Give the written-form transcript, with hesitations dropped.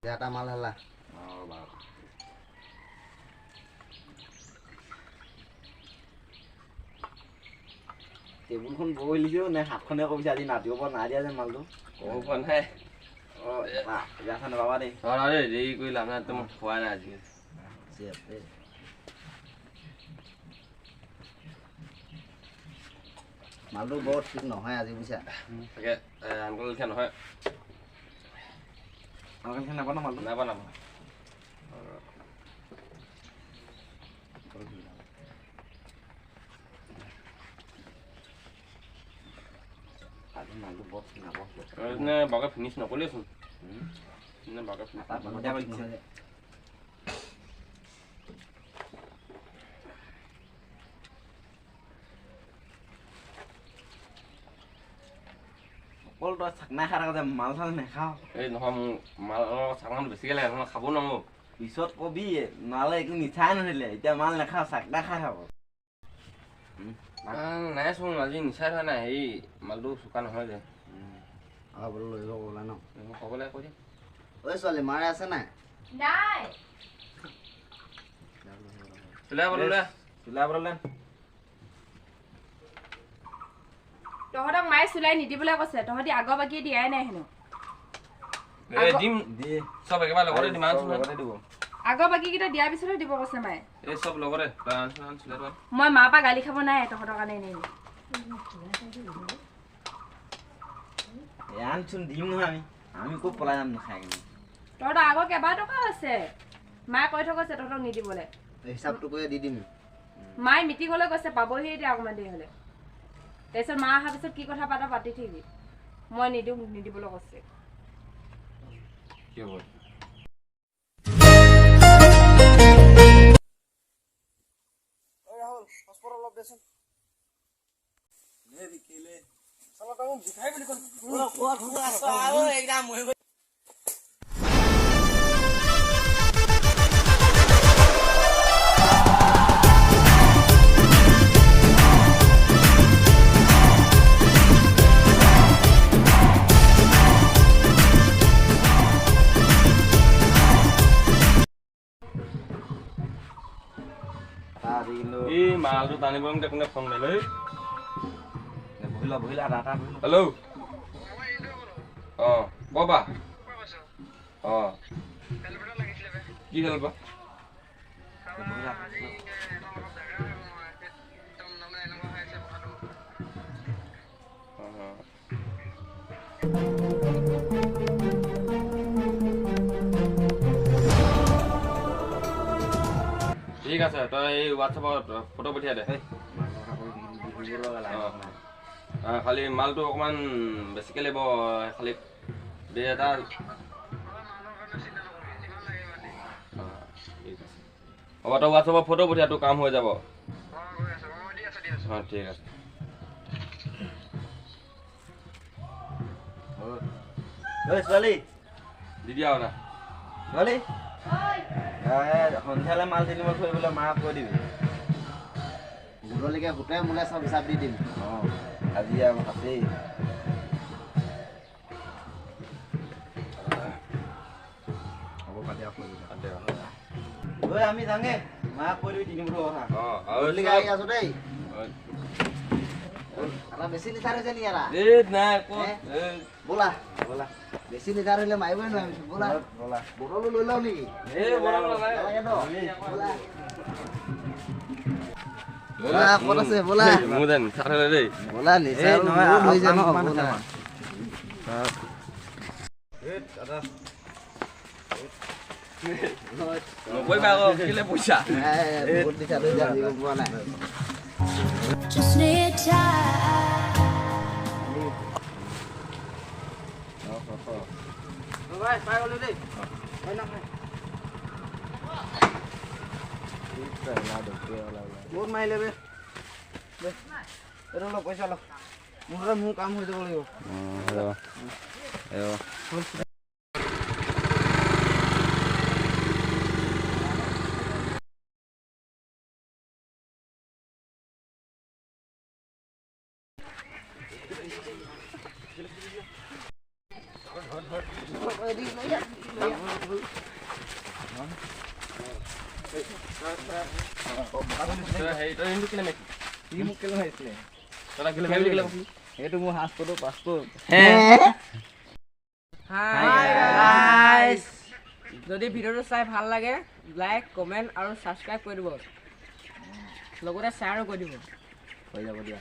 এটা মাল হলা টেবুলখন বহি লিখিও নে হাতখনে কবিছে আজি নাতিব পৰা নাই দিয়া যে মালটো ক'ব নাই বেয়াখন বাবা দেই দেৰি কৰি লাভ নাই মই খোৱা নাই আজি মালটো বৰ ঠিক নহয় আজি বুজিছা তাকে আনকাল লিখা নহয় আনকালখন নাপাওঁ মালটো নাপাওঁ মালটো বৰ ঠিক নাপাওঁ বাকে ফিনিছ নকৰিলেচোন বাকে ফিনিছ অকল তই চাকনা খাই থাক যে মাল চাল নাখাওঁ এই নহয় মোৰ মাল চাকনাটো বেছিকৈ লাগে নহয় খাব নোৱাৰো পিছত কবি মালে একো নিচাই নাছিলে এতিয়া মাল নাখাওঁ চাকনা খাই থাক নাইচোন আজি নিচাই থোৱা নাই হেৰি মালটো চোকা নহয় যে বোলো লৈ যাব ক'লা ন ক'বলৈ কৈ দিম ঐ ছোৱালী মাৰে আছে নাই নাই চিলাবলৈ তহঁতক মায়ে চুলাই নিদিবলৈ কৈছে তহঁতি আগৰ বাকী দিয়াই নাই হেনো দিম চব একেবাৰে লগতে দিম লগতে দিব আগৰ বাকী কেইটা দিয়াৰ পিছতহে দিব কৈছে মায়ে এই চব লগতে মই মাৰ পৰা গালি খাব নাই তহঁতৰ কাৰণে এনেই আনচোন দিম নহয় আমি ক'ত পলাই যাম নাখাই কিনে তহঁতৰ আগৰ কেইবাটকাও আছে মায়ে কৈ থৈ গৈছে তহঁতক নিদিবলৈ হিচাপটো কৰি দি দিম মায়ে মিটিঙলৈ গৈছে পাবহি এতিয়া অকণমান দেৰি হ'লে তাৰপিছত মা অহাৰ পিছত কি কথা পাতা পাতি থাকিবি মই নিদিবলৈ কৈছে কি হ'ব ৰাহুল পাছপৰ্ট অলপ দেচোন নে বিকিলে চালা তই মোক ভিখাৰী বুলি ক'ল একদম মই এই মালটো টানিব কোনে ফোন মাৰিলে বহিলা দাদা হেল্ল' অঁ ক'বা অঁ কি হেল্প ঠিক আছে তই এই হোৱাটছএপত ফটো পঠিয়াই দে খালি মালটো অকণমান বেছিকৈ লাগিব খালি দে এটা হ'ব তই হোৱাটছএপত ফটো পঠিয়া তোৰ কাম হৈ যাব অঁ ঠিক আছে ছোৱালী দি দিয়া আৰু ছোৱালী সন্ধিয়ালৈ মাল তিনিব থৈ মাক কৈ দিবি গধূলিকৈ গোটেই মোলে চব হিচাপ দি দিম অঁ আজি আছেই হ'ব পাতি ঐ আমি যাঙে মাক কৈ দিবি তিনিমুঠৰ কথা গধূলিকৈ আহি আছো দেই বেছি লিটাৰ হৈছে নি ইয়াৰা ব'লা বেছি লিটাৰ হ'লে মাৰিবই নোৱাৰিম ব'লা বটলো লৈ লওঁ নেকি ক'ত আছে ব'লা ব'লা নিচা নকৰিবা আকৌ কেলে পইচা পোৱা নাই Just need time. বহুত মাৰিলে বে এইটো অলপ পইচা লওক মোৰ কাম হৈ যাব লাগিব তই কিন্তু কেলে মাৰিছিলি? সি মোক কেলে মাৰিছিলে তই তাক কেলে মাৰিলি কেলে কৈছিলি? সেইটো মোৰ সাজটো পাছটো যদি ভিডিঅ'টো চাই ভাল লাগে লাইক কমেণ্ট আৰু ছাবস্ক্ৰাইব কৰি দিব লগতে শ্বেয়াৰো কৰি দিব হৈ যাব দিয়া